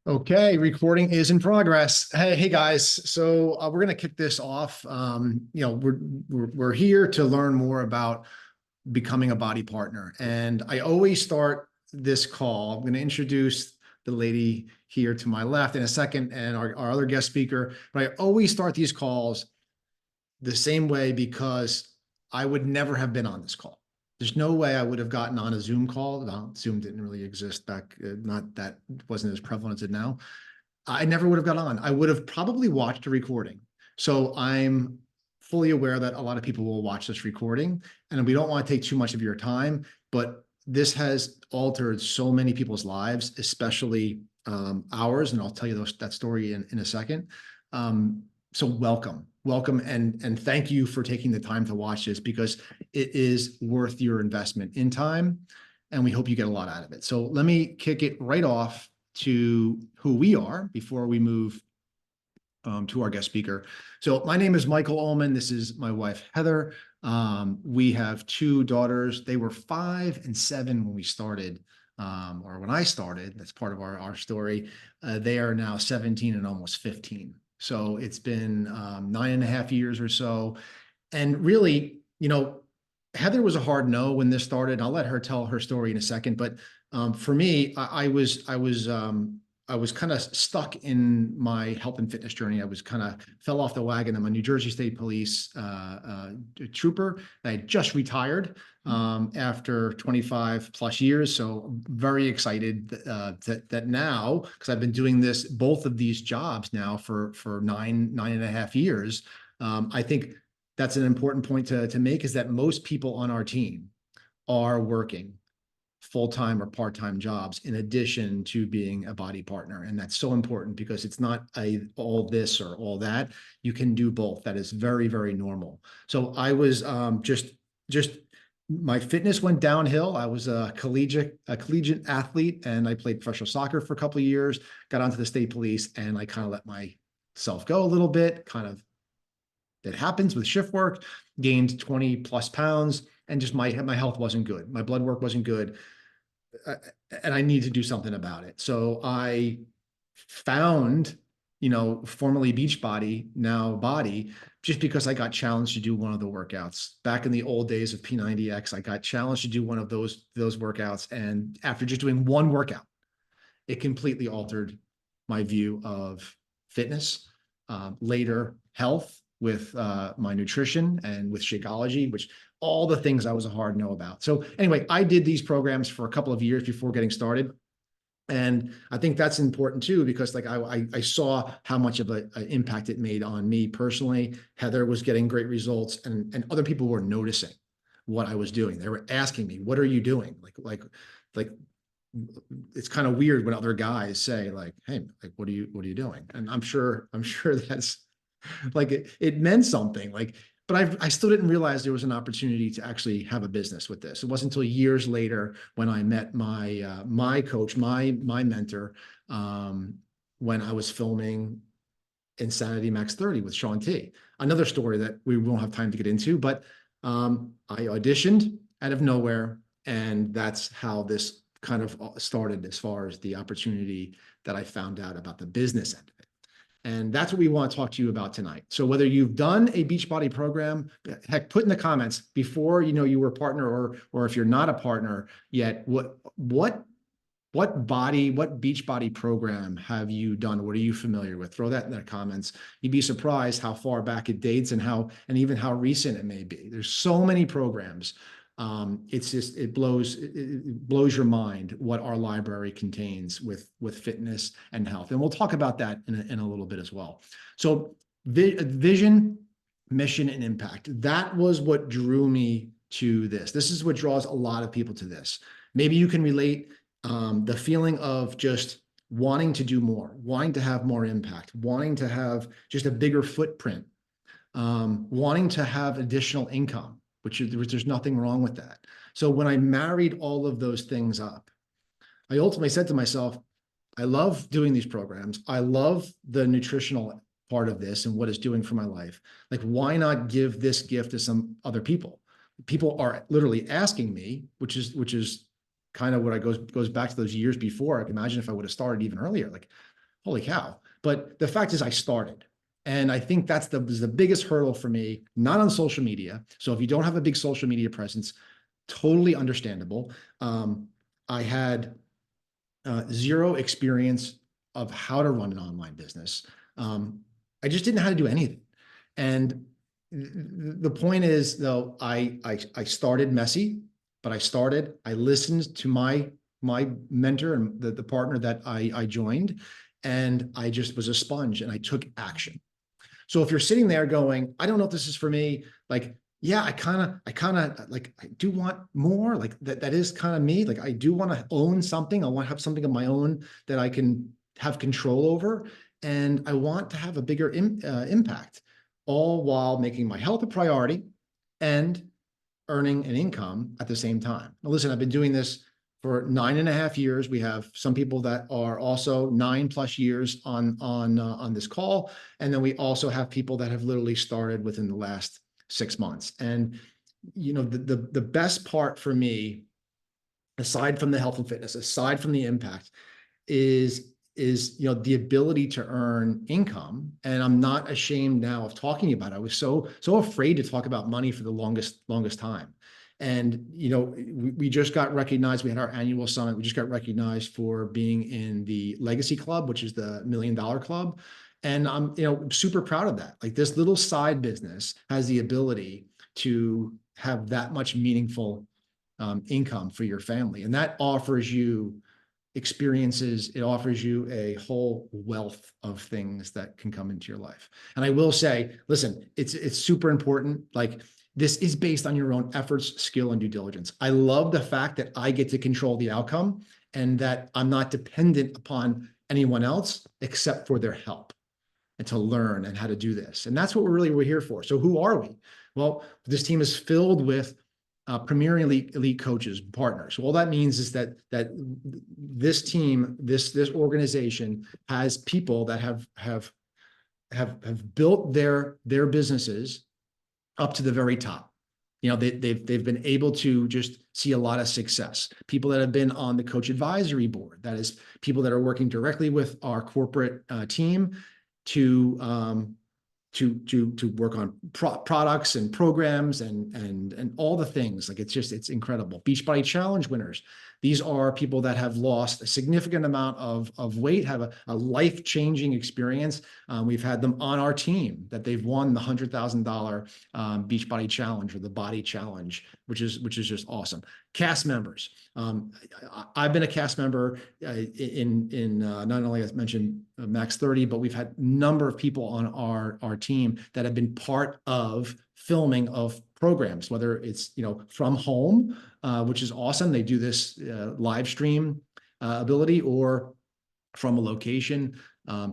Okay, recording is in progress. Hey guys. So we're gonna kick this off. We're here to learn more about becoming a body partner, and I always start this call. I'm going to introduce the lady here to my left in a second, and our other guest speaker. But I always start these calls the same way because I would never have been on this call. There's no way I would have gotten on a Zoom call. No, Zoom didn't really exist back, not that wasn't as prevalent as it now. I never would have got on. I would have probably watched a recording. So I'm fully aware that a lot of people will watch this recording, and we don't want to take too much of your time, but this has altered so many people's lives, especially ours, and I'll tell you that story in a second. So welcome, and thank you for taking the time to watch this because it is worth your investment in time, and we hope you get a lot out of it. So let me kick it right off to who we are before we move to our guest speaker. So my name is Michael Ullman. This is my wife, Heather. We have two daughters. They were 5 and 7 when we started, or when I started. That's part of our story. They are now 17 and almost 15. So it's been 9.5 years or so. And really, Heather was a hard no when this started. I'll let her tell her story in a second. But for me, I was kind of stuck in my health and fitness journey. I was kind of fell off the wagon. I'm a New Jersey State Police trooper. I had just retired after 25 plus years. So very excited that now, because I've been doing both of these jobs now for 9.5 years. I think that's an important point to make, is that most people on our team are working full-time or part-time jobs in addition to being a body partner. And that's so important because it's not all this or all that. You can do both. That is very, very normal. So I was just my fitness went downhill. I was a collegiate athlete, and I played professional soccer for a couple of years, got onto the state police, and I kind of let myself go a little bit. It happens with shift work, gained 20 plus pounds, and just my health wasn't good. My blood work wasn't good. And I need to do something about it. So I found, formerly Beachbody, now Body, just because I got challenged to do one of the workouts. Back in the old days of P90X, I got challenged to do one of those workouts. And after just doing one workout, it completely altered my view of fitness, later health, with my nutrition and with Shakeology, which all the things I was a hard no about. So anyway, I did these programs for a couple of years before getting started. And I think that's important too, because I saw how much of an impact it made on me personally. Heather was getting great results, and other people were noticing what I was doing. They were asking me, "What are you doing?" Like it's kind of weird when other guys say "Hey, what are you doing?" And I'm sure that's it meant something, but I still didn't realize there was an opportunity to actually have a business with this. It wasn't until years later when I met my coach, my mentor, when I was filming Insanity Max 30 with Shaun T. Another story that we won't have time to get into, but I auditioned out of nowhere, and that's how this kind of started as far as the opportunity that I found out about the business end of it. And that's what we want to talk to you about tonight. So whether you've done a Beachbody program, heck, put in the comments before you were a partner, or if you're not a partner yet, what Beachbody program have you done? What are you familiar with? Throw that in the comments. You'd be surprised how far back it dates and even how recent it may be. There's so many programs. It blows your mind what our library contains with fitness and health. And we'll talk about that in a little bit as well. So vision, mission, and impact. That was what drew me to this. This is what draws a lot of people to this. Maybe you can relate the feeling of just wanting to do more, wanting to have more impact, wanting to have just a bigger footprint, wanting to have additional income, which there's nothing wrong with that. So when I married all of those things up, I ultimately said to myself, I love doing these programs. I love the nutritional part of this and what it's doing for my life. Why not give this gift to some other people? People are literally asking me, which is kind of what goes back to those years before. I can imagine if I would have started even earlier, holy cow. But the fact is I started. And I think that's was the biggest hurdle for me, not on social media. So if you don't have a big social media presence, totally understandable. I had zero experience of how to run an online business. I just didn't know how to do anything. And the point is, though, I started messy, but I listened to my mentor and the partner that I joined, and I just was a sponge and I took action. So if you're sitting there going, I don't know if this is for me, like, yeah, I kind of like, I do want more, like that is kind of me. Like I do want to own something. I want to have something of my own that I can have control over. And I want to have a bigger impact, all while making my health a priority and earning an income at the same time. Now, listen, I've been doing this for 9.5 years. We have some people that are also 9+ years on this call, and then we also have people that have literally started within the last 6 months. And the best part for me, aside from the health and fitness, aside from the impact, is the ability to earn income. And I'm not ashamed now of talking about it. I was so afraid to talk about money for the longest time. And we just got recognized. We had our annual summit. We just got recognized for being in the Legacy Club, which is the $1 Million Club. And I'm super proud of that. Like, this little side business has the ability to have that much meaningful income for your family, and that offers you experiences. It offers you a whole wealth of things that can come into your life. And I will say, listen, it's super important. Like, this is based on your own efforts, skill, and due diligence. I love the fact that I get to control the outcome and that I'm not dependent upon anyone else except for their help and to learn and how to do this. And that's what we're here for. So who are we? Well, this team is filled with premier elite coaches, partners. So all that means is that this team, this organization has people that have built their businesses up to the very top. They've been able to just see a lot of success. People that have been on the coach advisory board, that is people that are working directly with our corporate team to work on products and programs and all the things. Like, it's incredible. Beachbody Challenge winners. These are people that have lost a significant amount of weight, have a life-changing experience. We've had them on our team that they've won the $100,000 Beachbody Challenge or the Body Challenge, which is just awesome. Cast members. I've been a cast member in not only, as mentioned, Max 30, but we've had a number of people on our team that have been part of filming of programs, whether it's from home, which is awesome. They do this live stream ability, or from a location.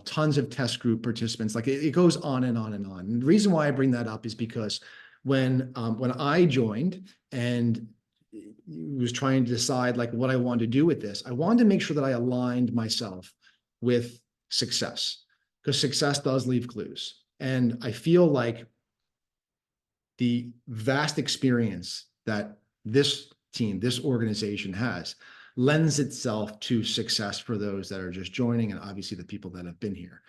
Tons of test group participants. Like, it goes on and on and on. And the reason why I bring that up is because when I joined and was trying to decide like what I wanted to do with this, I wanted to make sure that I aligned myself with success, because success does leave clues. And I feel like the vast experience that this team, this organization has, lends itself to success for those that are just joining, and obviously the people that have been here.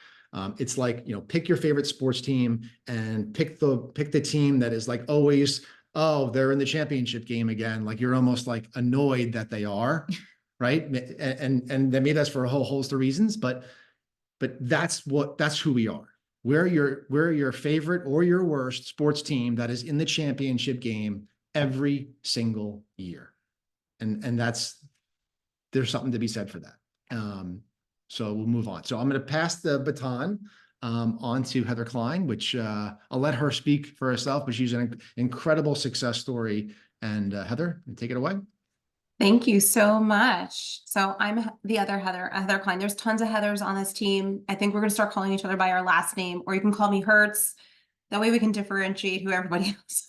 It's like, pick your favorite sports team and pick the team that is like always, oh, they're in the championship game again. Like, you're almost like annoyed that they are, right? And maybe that's for a whole host of reasons, but that's who we are. We're your favorite or your worst sports team that is in the championship game every single year. And there's something to be said for that. So we'll move on. So I'm going to pass the baton on to Heather Klein, which I'll let her speak for herself, but she's an incredible success story. And Heather, take it away. Thank you so much. So I'm the other Heather, Heather Klein. There's tons of Heathers on this team. I think we're going to start calling each other by our last name, or you can call me Hertz. That way we can differentiate who everybody else.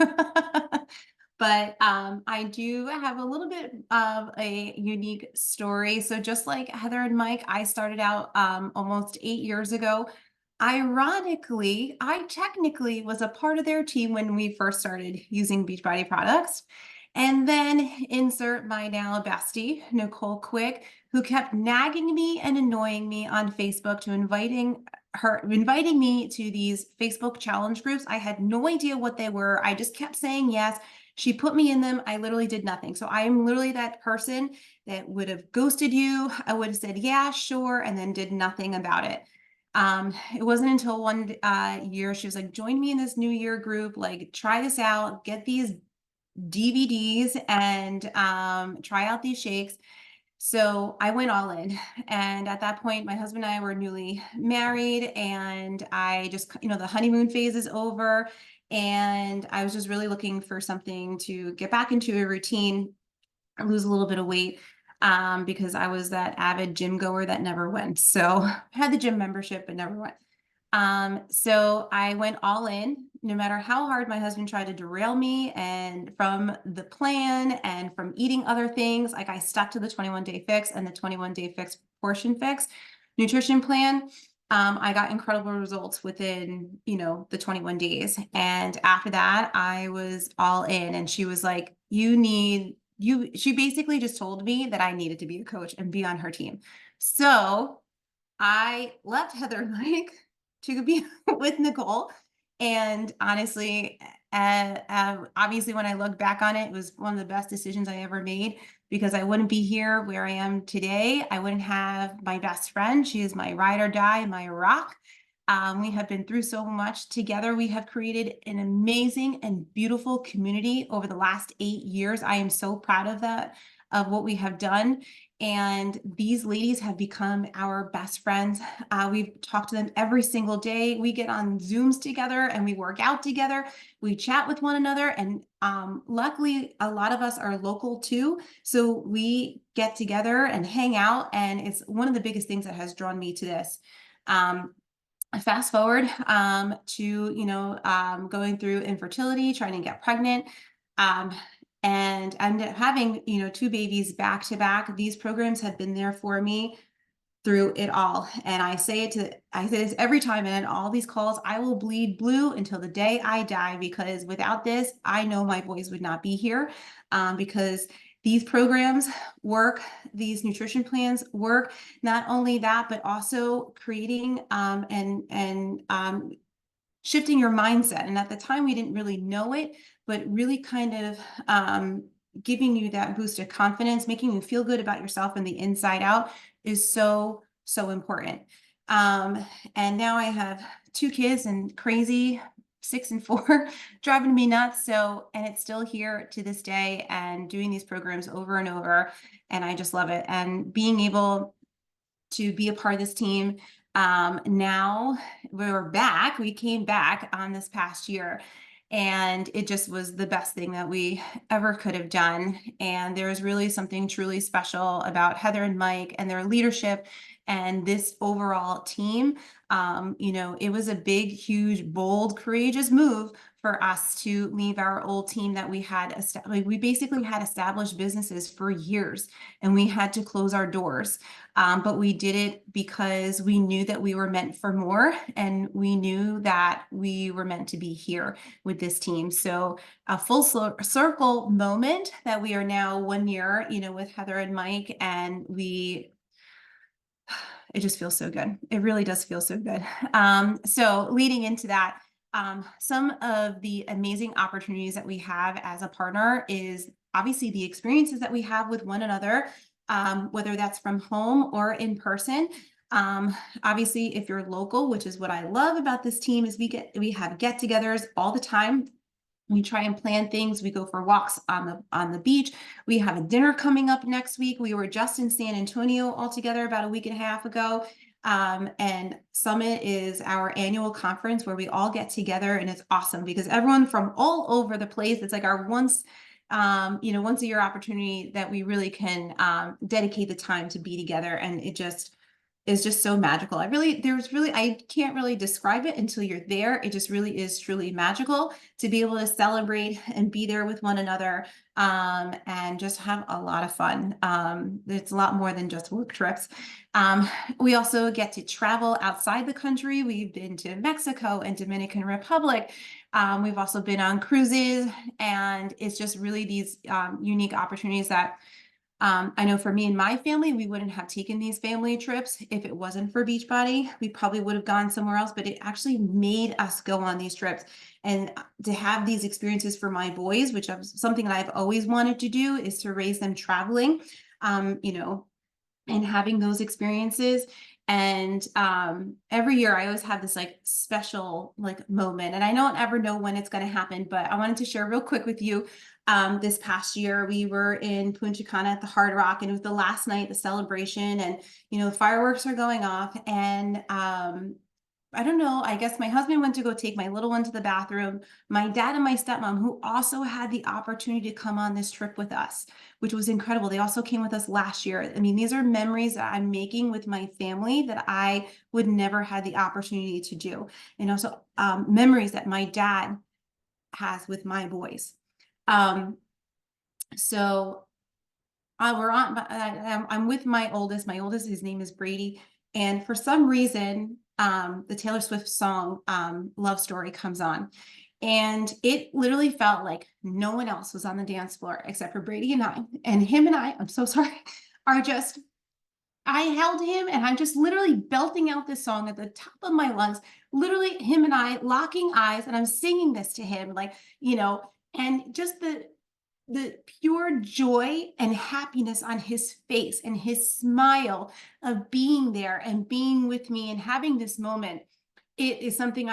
But I do have a little bit of a unique story. So just like Heather and Mike, I started out almost 8 years ago. Ironically, I technically was a part of their team when we first started using Beachbody products. And then insert my now bestie, Nicole Quick, who kept nagging me and annoying me on Facebook to inviting me to these Facebook challenge groups. I had no idea what they were. I just kept saying yes. She put me in them. I literally did nothing. So I am literally that person that would have ghosted you. I would have said, yeah, sure, and then did nothing about it. It wasn't until one year she was like, join me in this New Year group, like try this out, get these DVDs and try out these shakes. So I went all in. And at that point, my husband and I were newly married, and I just, the honeymoon phase is over. And I was just really looking for something to get back into a routine, lose a little bit of weight, because I was that avid gym goer that never went. So I had the gym membership, but never went. So I went all in, no matter how hard my husband tried to derail me and from the plan and from eating other things. Like, I stuck to the 21-day fix and the 21-day fix portion fix nutrition plan. I got incredible results within, the 21 days. And after that, I was all in, and she was like, she basically just told me that I needed to be a coach and be on her team. So I left Heather and Mike to be with Nicole. And honestly, obviously, when I look back on it, it was one of the best decisions I ever made, because I wouldn't be here where I am today. I wouldn't have my best friend. She is my ride or die, my rock. We have been through so much together. We have created an amazing and beautiful community over the last 8 years. I am so proud of that, of what we have done. And these ladies have become our best friends. We've talked to them every single day. We get on Zooms together and we work out together. We chat with one another. And luckily, a lot of us are local too. So we get together and hang out. And it's one of the biggest things that has drawn me to this. Fast forward to going through infertility, trying to get pregnant. And I'm having, 2 babies back to back. These programs have been there for me through it all. And I say this every time, and in all these calls, I will bleed blue until the day I die, because without this, I know my boys would not be here, because these programs work, these nutrition plans work. Not only that, but also creating and shifting your mindset. And at the time, we didn't really know it, but really kind of giving you that boost of confidence, making you feel good about yourself and the inside out is so, so important. And now I have 2 kids, and crazy 6 and 4 driving me nuts. So, and it's still here to this day and doing these programs over and over. And I just love it. And being able to be a part of this team. Now we came back on this past year, and it just was the best thing that we ever could have done. And there was really something truly special about Heather and Mike and their leadership and this overall team. It was a big, huge, bold, courageous move for us to leave our old team that we had established. We basically had established businesses for years, and we had to close our doors. But we did it because we knew that we were meant for more, and we knew that we were meant to be here with this team. So a full circle moment that we are now 1 year, with Heather and Mike, and it just feels so good. It really does feel so good. So leading into that, some of the amazing opportunities that we have as a partner is obviously the experiences that we have with one another, whether that's from home or in person. Obviously, if you're local, which is what I love about this team, is we have get-togethers all the time. We try and plan things. We go for walks on the beach. We have a dinner coming up next week. We were just in San Antonio all together about a week and a half ago. And Summit is our annual conference where we all get together, and it's awesome because everyone from all over the place, it's like our once a year opportunity that we really can dedicate the time to be together. And is just so magical. I can't really describe it until you're there. It just really is truly magical to be able to celebrate and be there with one another, and just have a lot of fun. It's a lot more than just work trips. We also get to travel outside the country. We've been to Mexico and Dominican Republic. We've also been on cruises, and it's just really these unique opportunities that I know for me and my family, we wouldn't have taken these family trips if it wasn't for Beachbody. We probably would have gone somewhere else, but it actually made us go on these trips. And to have these experiences for my boys, which is something that I've always wanted to do, is to raise them traveling, you know, and having those experiences. And every year I always have this like special like moment, and I don't ever know when it's going to happen, but I wanted to share real quick with you. This past year we were in Punta Cana at the Hard Rock, and it was the last night, the celebration, and the fireworks are going off, and I don't know, I guess my husband went to go take my little one to the bathroom. My dad and my stepmom, who also had the opportunity to come on this trip with us, which was incredible. They also came with us last year. I mean, these are memories that I'm making with my family that I would never had the opportunity to do. And also memories that my dad has with my boys. Um, so we're on, I'm with my oldest. My oldest, his name is Brady. And for some reason, the Taylor Swift song, Love Story, comes on. And it literally felt like no one else was on the dance floor except for Brady and I. And him and I'm so sorry, are just, I held him and I'm just literally belting out this song at the top of my lungs, literally him and I locking eyes, and I'm singing this to him, like, and just the pure joy and happiness on his face and his smile of being there and being with me and having this moment. It is something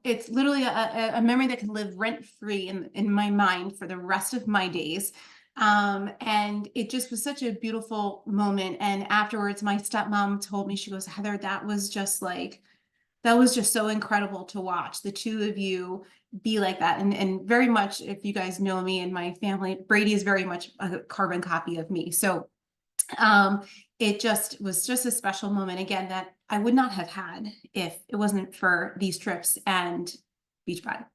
it's literally a memory that can live rent free in my mind for the rest of my days. And it just was such a beautiful moment. And afterwards, my stepmom told me, she goes, Heather, that was just so incredible to watch the two of you be like that. And very much, if you guys know me and my family, Brady is very much a carbon copy of me. So it just was just a special moment, again, that I would not have had if it wasn't for these trips and Beachbody.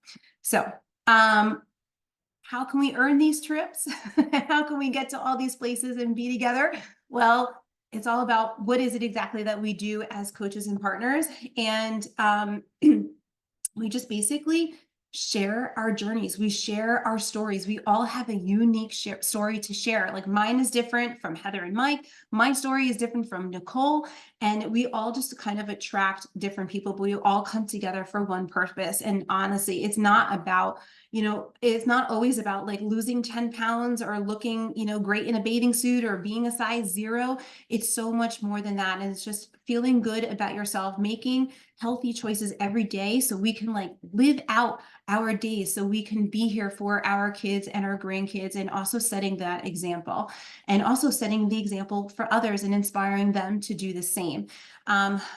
So how can we earn these trips? How can we get to all these places and be together? Well, it's all about what is it exactly that we do as coaches and partners. And we just basically share our journeys. We share our stories. We all have a unique story to share. Like mine is different from Heather and Mike. My story is different from Nicole. And we all just kind of attract different people, but we all come together for one purpose. And honestly, it's not about, it's not always about like losing 10 pounds or looking, great in a bathing suit or being a size 0. It's so much more than that. And it's just feeling good about yourself, making healthy choices every day so we can like live out our days, so we can be here for our kids and our grandkids, and also setting that example, and also setting the example for others and inspiring them to do the same.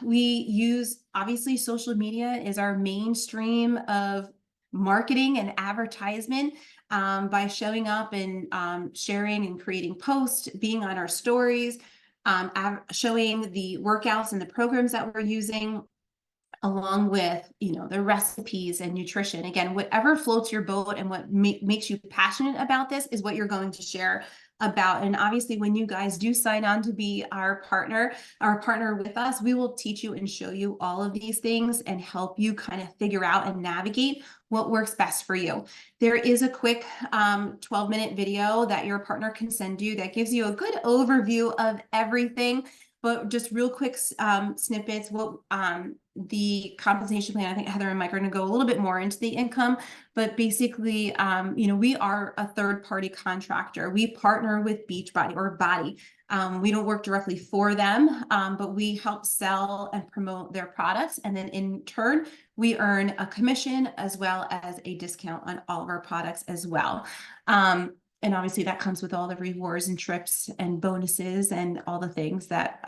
We use, obviously, social media is our mainstream of marketing and advertisement, by showing up and sharing and creating posts, being on our stories, showing the workouts and the programs that we're using, along with, the recipes and nutrition. Again, whatever floats your boat and what makes you passionate about this is what you're going to share about. And obviously, when you guys do sign on to be our partner with us, we will teach you and show you all of these things and help you kind of figure out and navigate what works best for you. There is a quick 12-minute video that your partner can send you that gives you a good overview of everything. But just real quick snippets, what the compensation plan, I think Heather and Mike are going to go a little bit more into the income, but basically, we are a third-party contractor. We partner with Beachbody or Body. We don't work directly for them, but we help sell and promote their products. And then in turn, we earn a commission as well as a discount on all of our products as well. And obviously that comes with all the rewards and trips and bonuses and all the things that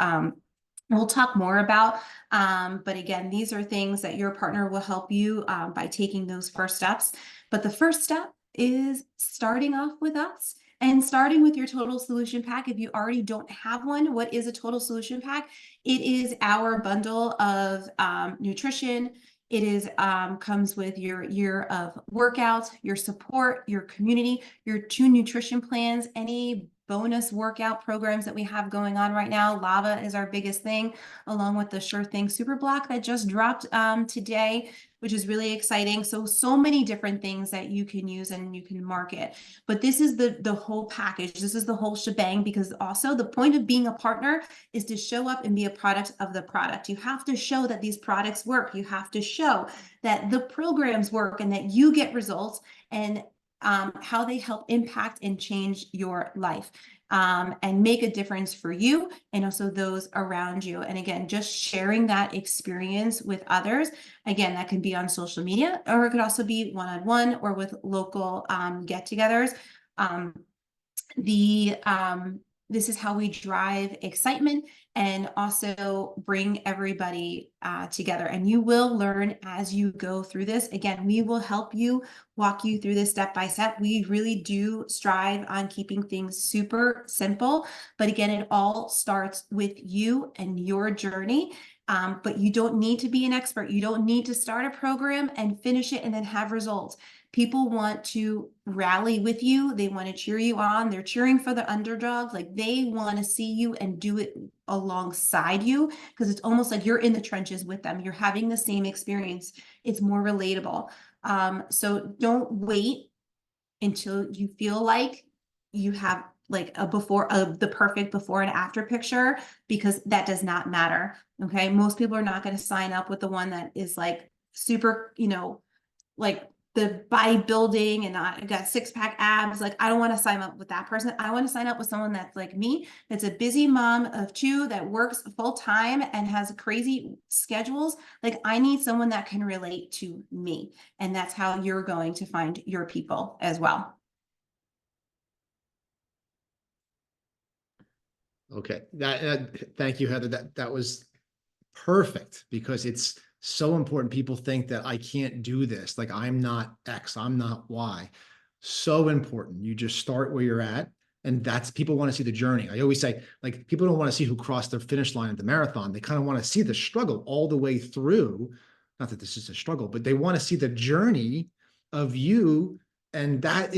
we'll talk more about. But again, these are things that your partner will help you by taking those first steps. But the first step is starting off with us. And starting with your total solution pack, if you already don't have one, what is a total solution pack? It is our bundle of nutrition. It is comes with your year of workouts, your support, your community, your 2 nutrition plans, any bonus workout programs that we have going on right now. Lava is our biggest thing, along with the Sure Thing Super Block that just dropped today, which is really exciting. So many different things that you can use and you can market. But this is the whole package. This is the whole shebang, because also the point of being a partner is to show up and be a product of the product. You have to show that these products work. You have to show that the programs work and that you get results, and how they help impact and change your life, and make a difference for you and also those around you. And again, just sharing that experience with others. Again, that can be on social media, or it could also be one-on-one or with local get-togethers. This is how we drive excitement and also bring everybody together. And you will learn as you go through this. Again, we will help you, walk you through this step by step. We really do strive on keeping things super simple. But again, it all starts with you and your journey. But you don't need to be an expert. You don't need to start a program and finish it and then have results. People want to rally with you. They want to cheer you on. They're cheering for the underdog. Like, they want to see you and do it alongside you, because it's almost like you're in the trenches with them. You're having the same experience. It's more relatable. So don't wait until you feel like you have like the perfect before and after picture, because that does not matter. Okay. Most people are not going to sign up with the one that is like super, like the bodybuilding and I got 6-pack abs. Like, I don't want to sign up with that person. I want to sign up with someone that's like me, that's a busy mom of 2, that works full time and has crazy schedules. Like, I need someone that can relate to me. And that's how you're going to find your people as well. Okay, thank you, Heather. That was perfect, because it's so important. People think that I can't do this. Like, I'm not X, I'm not Y. So important. You just start where you're at. And that's, people want to see the journey. I always say, like, people don't want to see who crossed the finish line at the marathon. They kind of want to see the struggle all the way through. Not that this is a struggle, but they want to see the journey of you. And that's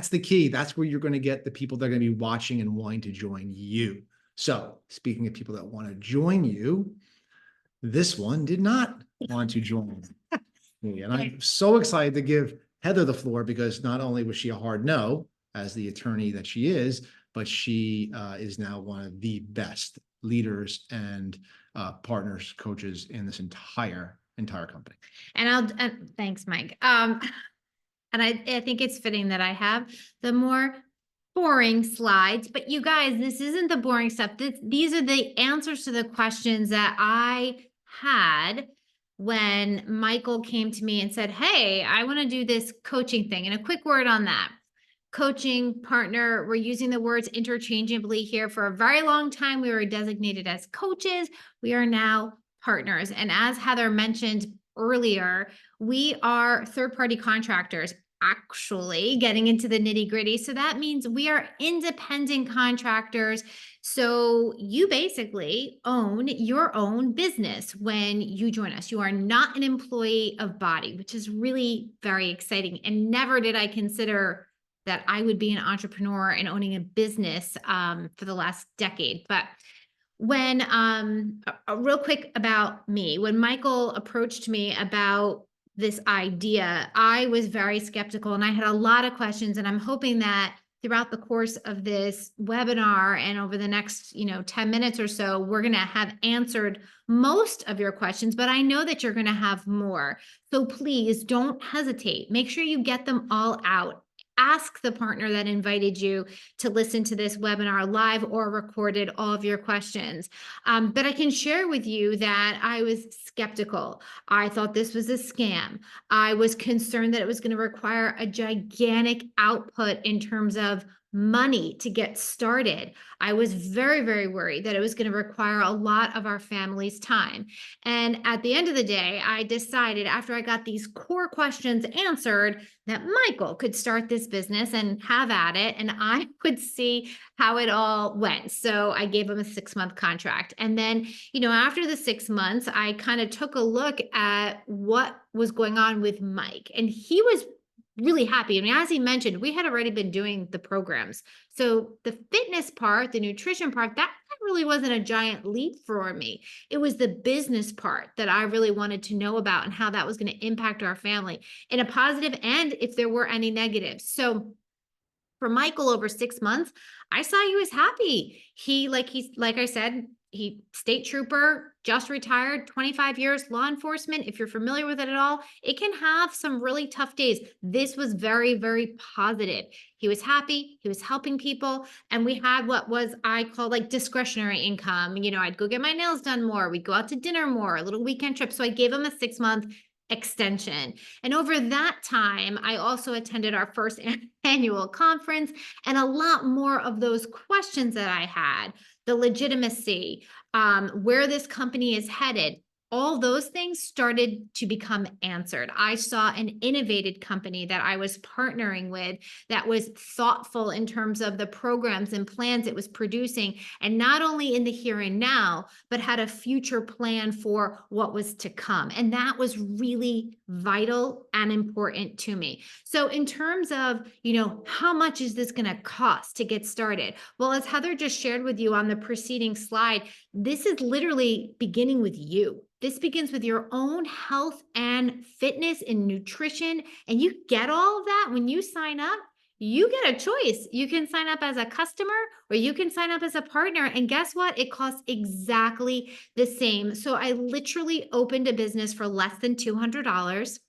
the key. That's where you're going to get the people that are going to be watching and wanting to join you. So, speaking of people that want to join you, this one did not want to join me. And I'm so excited to give Heather the floor, because not only was she a hard no as the attorney that she is, but she is now one of the best leaders and partners, coaches in this entire company. And thanks, Mike. And I think it's fitting that I have the more boring slides, but you guys, this isn't the boring stuff. These are the answers to the questions that I had when Michael came to me and said, hey, I want to do this coaching thing. And a quick word on that. Coaching, partner, we're using the words interchangeably here. For a very long time, we were designated as coaches. We are now partners. And as Heather mentioned earlier, we are third-party contractors, actually getting into the nitty-gritty. So that means we are independent contractors. So you basically own your own business when you join us. You are not an employee of Body, which is really very exciting. And never did I consider that I would be an entrepreneur and owning a business for the last decade. But when real quick about me, when Michael approached me about this idea, I was very skeptical and I had a lot of questions, and I'm hoping that throughout the course of this webinar and over the next 10 minutes or so, we're going to have answered most of your questions, but I know that you're going to have more. So please don't hesitate. Make sure you get them all out. Ask the partner that invited you to listen to this webinar live or recorded all of your questions. But I can share with you that I was skeptical. I thought this was a scam. I was concerned that it was going to require a gigantic output in terms of money to get started. I was very, very worried that it was going to require a lot of our family's time. And at the end of the day, I decided after I got these core questions answered that Michael could start this business and have at it, and I would see how it all went. So I gave him a 6-month contract. And then, after the 6 months, I kind of took a look at what was going on with Mike, and he was really happy. I mean, as he mentioned, we had already been doing the programs. So the fitness part, the nutrition part, that really wasn't a giant leap for me. It was the business part that I really wanted to know about and how that was going to impact our family in a positive and if there were any negatives. So for Michael, over 6 months, I saw he was happy. Like I said, he state trooper, just retired, 25 years, law enforcement. If you're familiar with it at all, it can have some really tough days. This was very, very positive. He was happy. He was helping people. And we had what was I call like discretionary income. I'd go get my nails done more. We'd go out to dinner more, a little weekend trip. So I gave him a 6-month extension. And over that time, I also attended our first annual conference, and a lot more of those questions that I had, the legitimacy, where this company is headed, all those things started to become answered. I saw an innovative company that I was partnering with that was thoughtful in terms of the programs and plans it was producing, and not only in the here and now, but had a future plan for what was to come. And that was really vital and important to me. So in terms of, how much is this going to cost to get started? Well, as Heather just shared with you on the preceding slide, this is literally beginning with you. This begins with your own health and fitness and nutrition. And you get all of that when you sign up. You get a choice. You can sign up as a customer or you can sign up as a partner. And guess what? It costs exactly the same. So I literally opened a business for less than $200.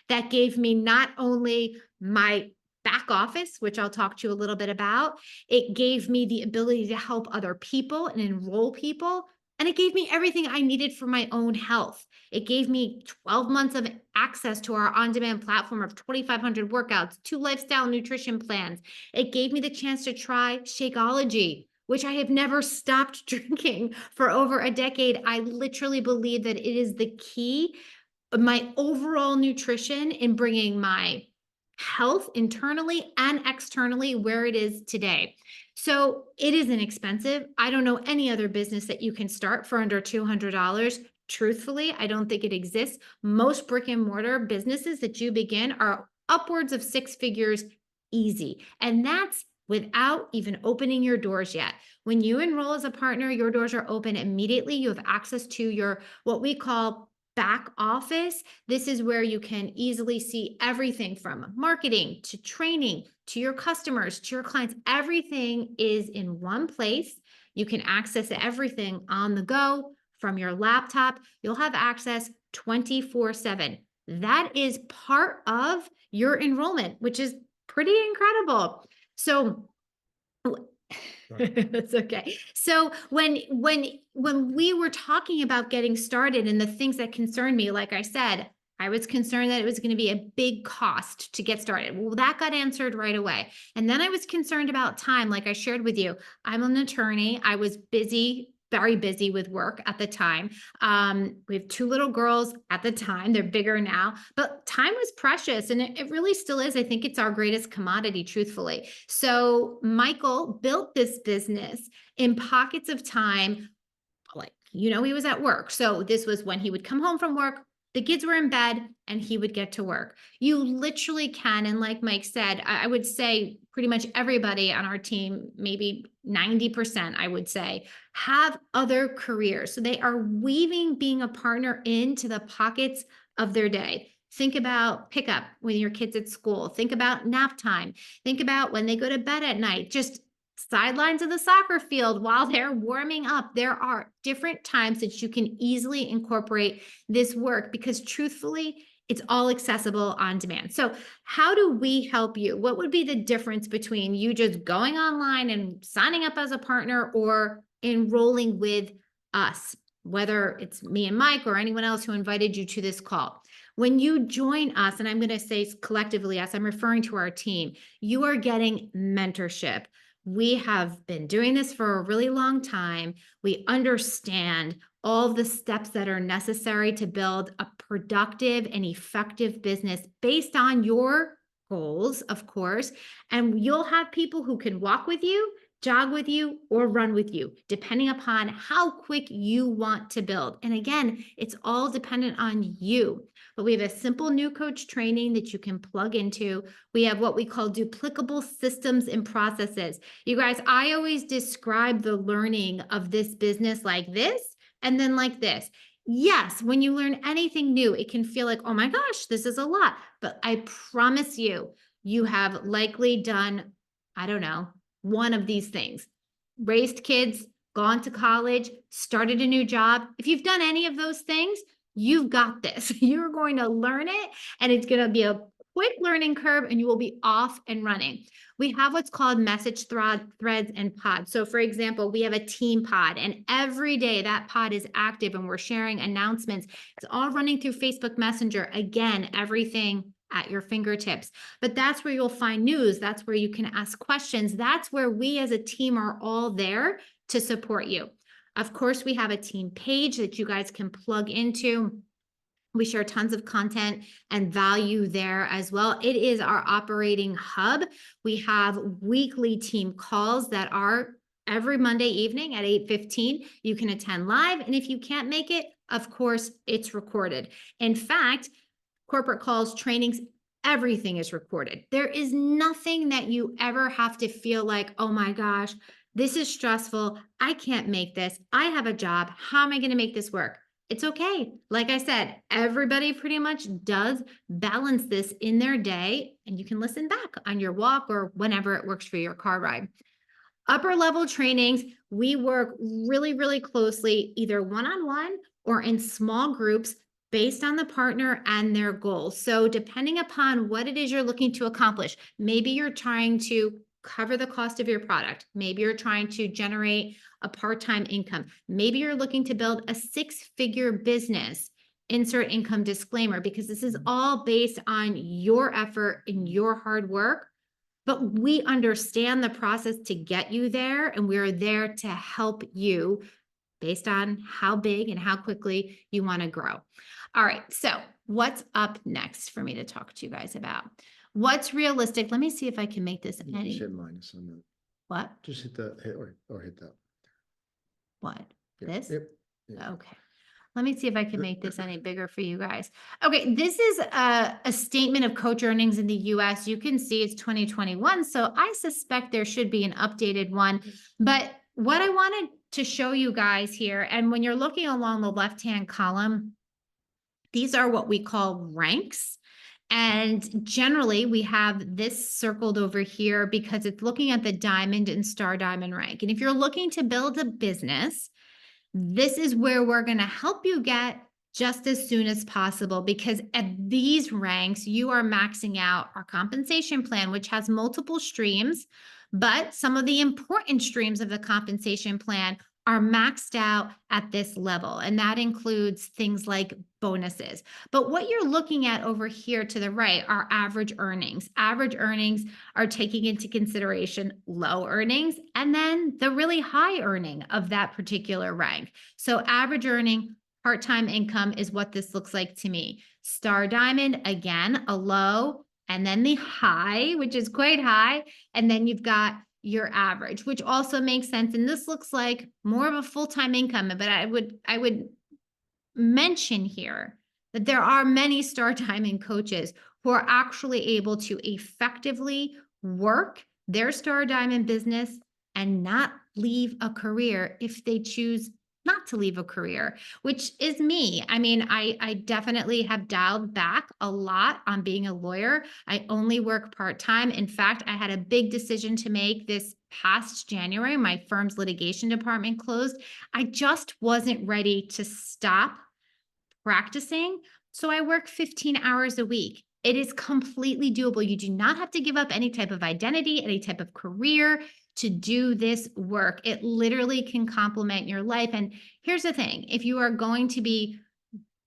That gave me not only my back office, which I'll talk to you a little bit about, it gave me the ability to help other people and enroll people. And it gave me everything I needed for my own health. It gave me 12 months of access to our on-demand platform of 2,500 workouts, 2 lifestyle nutrition plans. It gave me the chance to try Shakeology, which I have never stopped drinking for over a decade. I literally believe that it is the key of my overall nutrition in bringing my health internally and externally where it is today. So it isn't expensive. I don't know any other business that you can start for under $200. Truthfully, I don't think it exists. Most brick and mortar businesses that you begin are upwards of 6 figures easy. And that's without even opening your doors yet. When you enroll as a partner, your doors are open immediately. You have access to your what we call back office. This is where you can easily see everything from marketing to training to your customers, to your clients. Everything is in one place. You can access everything on the go from your laptop. You'll have access 24/7. That is part of your enrollment, which is pretty incredible. So that's okay. So when we were talking about getting started and the things that concerned me, like I said, I was concerned that it was going to be a big cost to get started. Well, that got answered right away. And then I was concerned about time. Like I shared with you, I'm an attorney. I was busy, very busy with work at the time. We have 2 little girls at the time. They're bigger now, but time was precious, and it really still is. I think it's our greatest commodity, truthfully. So Michael built this business in pockets of time. Like, he was at work. So this was when he would come home from work, the kids were in bed, and he would get to work. You literally can. And like Mike said, I would say pretty much everybody on our team, maybe 90%, I would say, have other careers. So they are weaving being a partner into the pockets of their day. Think about pickup when your kids at school. Think about nap time. Think about when they go to bed at night. Just sidelines of the soccer field while they're warming up. There are different times that you can easily incorporate this work because truthfully, it's all accessible on demand. So how do we help you? What would be the difference between you just going online and signing up as a partner or enrolling with us, whether it's me and Mike or anyone else who invited you to this call? When you join us, and I'm going to say collectively us, I'm referring to our team, you are getting mentorship. We have been doing this for a really long time. We understand all of the steps that are necessary to build a productive and effective business based on your goals, of course. And you'll have people who can walk with you, jog with you, or run with you, depending upon how quick you want to build. And again, it's all dependent on you. But we have a simple new coach training that you can plug into. We have what we call duplicable systems and processes. You guys, I always describe the learning of this business like this and then like this. Yes, when you learn anything new, it can feel like, oh my gosh, this is a lot. But I promise you, you have likely done, I don't know, one of these things: raised kids, gone to college, started a new job. If you've done any of those things, you've got this. You're going to learn it, and it's going to be a quick learning curve, and you will be off and running. We have what's called message threads and pods. So for example, we have a team pod, and every day that pod is active and we're sharing announcements. It's all running through Facebook Messenger. Again, everything at your fingertips. But that's where you'll find news. That's where you can ask questions. That's where we as a team are all there to support you. Of course, we have a team page that you guys can plug into. We share tons of content and value there as well. It is our operating hub. We have weekly team calls that are every Monday evening at 8:15. You can attend live. And if you can't make it, of course, it's recorded. In fact, corporate calls, trainings, everything is recorded. There is nothing that you ever have to feel like, oh my gosh, this is stressful. I can't make this. I have a job. How am I going to make this work? It's okay. Like I said, everybody pretty much does balance this in their day, and you can listen back on your walk or whenever it works for your car ride. Upper level trainings, we work really, really closely, either one-on-one or in small groups based on the partner and their goals. So depending upon what it is you're looking to accomplish, maybe you're trying to cover the cost of your product. Maybe you're trying to generate a part-time income. Maybe you're looking to build a six-figure business. Insert income disclaimer, because this is all based on your effort and your hard work. But we understand the process to get you there, and we're there to help you based on how big and how quickly you want to grow. All right, so what's up next for me to talk to you guys about? What's realistic? Let me see if I can make this Just any. hit minus on that. What? Just hit that, or hit that. What? Yep, This? Yep. Yeah. Okay. Let me see if I can make this any bigger for you guys. Okay, this is a statement of coach earnings in the US. You can see it's 2021, so I suspect there should be an updated one. But what I wanted to show you guys here, and when you're looking along the left-hand column, these are what we call ranks. And generally, we have this circled over here because it's looking at the diamond and star diamond rank. And if you're looking to build a business, this is where we're going to help you get just as soon as possible, because at these ranks, you are maxing out our compensation plan, which has multiple streams, but some of the important streams of the compensation plan are maxed out at this level. And that includes things like bonuses. But what you're looking at over here to the right are average earnings. Average earnings are taking into consideration low earnings and then the really high earning of that particular rank. So average earning, part-time income is what this looks like to me. Star diamond, again, a low, and then the high, which is quite high. And then you've got your average, which also makes sense. And this looks like more of a full-time income, but I would mention here that there are many star diamond coaches who are actually able to effectively work their star diamond business and not leave a career if they choose not to leave a career, which is me. I mean, I definitely have dialed back a lot on being a lawyer. I only work part-time. In fact, I had a big decision to make this past January. My firm's litigation department closed. I just wasn't ready to stop practicing. So I work 15 hours a week. It is completely doable. You do not have to give up any type of identity, any type of career to do this work. It literally can complement your life. And here's the thing, if you are going to be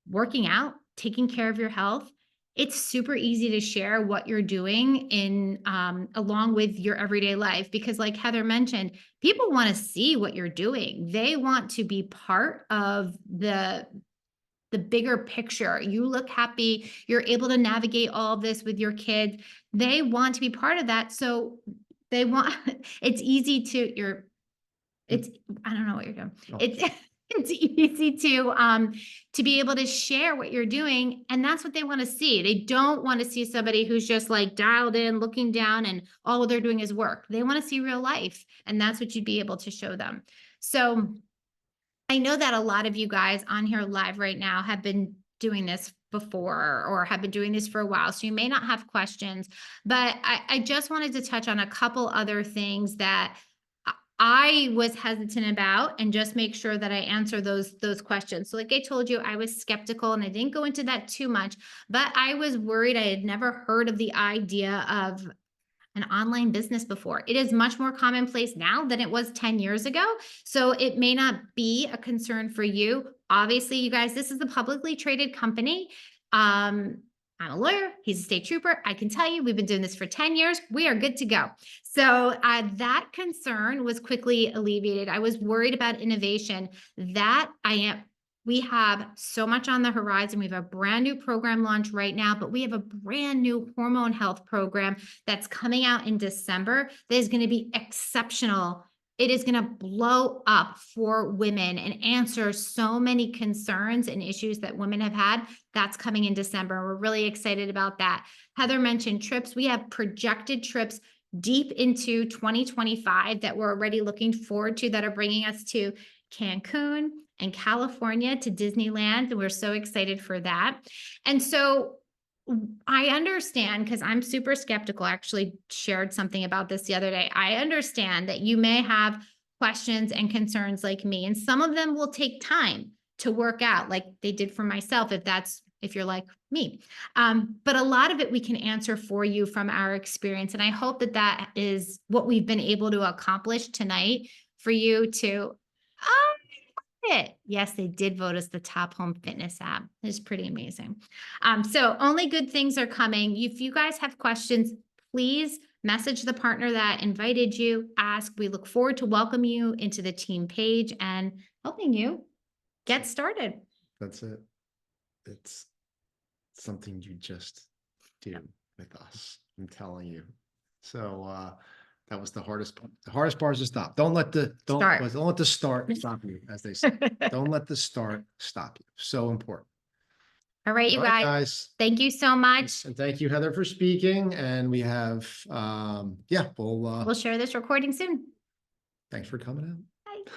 working out taking care of your health, it's super easy to share what you're doing in along with your everyday life, because like Heather mentioned, people want to see what you're doing. They want to be part of the bigger picture. You look happy, you're able to navigate all of this with your kids. They want to be part of that. So they want it's easy to I don't know what you're doing. Oh. It's it's easy to be able to share what you're doing, and that's what they want to see. They don't want to see somebody who's just like dialed in, looking down, and all they're doing is work. They want to see real life, and that's what you'd be able to show them. So I know that a lot of you guys on here live right now have been doing this before or have been doing this for a while, so you may not have questions, but I just wanted to touch on a couple other things that I was hesitant about and just make sure that I answer those questions. So like I told you, I was skeptical and I didn't go into that too much, but I was worried. I had never heard of the idea of an online business before. It is much more commonplace now than it was 10 years ago. So it may not be a concern for you. Obviously, you guys, this is a publicly traded company. I'm a lawyer. He's a state trooper. I can tell you, we've been doing this for 10 years. We are good to go. So that concern was quickly alleviated. I was worried about innovation. We have so much on the horizon. We have a brand new program launch right now, but we have a brand new hormone health program that's coming out in December that is going to be exceptional. It is going to blow up for women and answer so many concerns and issues that women have had. That's coming in December. We're really excited about that. Heather mentioned trips. We have projected trips deep into 2025 that we're already looking forward to, that are bringing us to Cancun and California, to Disneyland. And we're so excited for that. And so I understand, because I'm super skeptical. I actually shared something about this the other day. I understand that you may have questions and concerns like me, and some of them will take time to work out, like they did for myself, if you're like me. But a lot of it we can answer for you from our experience. And I hope that is what we've been able to accomplish tonight for you to, yes, they did vote us the top home fitness app. It's pretty amazing. So only good things are coming. If you guys have questions, please message the partner that invited you, ask. We look forward to welcoming you into the team page and helping you get started. That's it. It's something you just do with us. I'm telling you. So, that was the hardest part. The hardest part is to stop. Don't let the start stop you, as they say. Don't let the start stop you. So important. All right, you All right, guys. Thank you so much. And thank you, Heather, for speaking. And we have, We'll share this recording soon. thanks for coming out. Bye.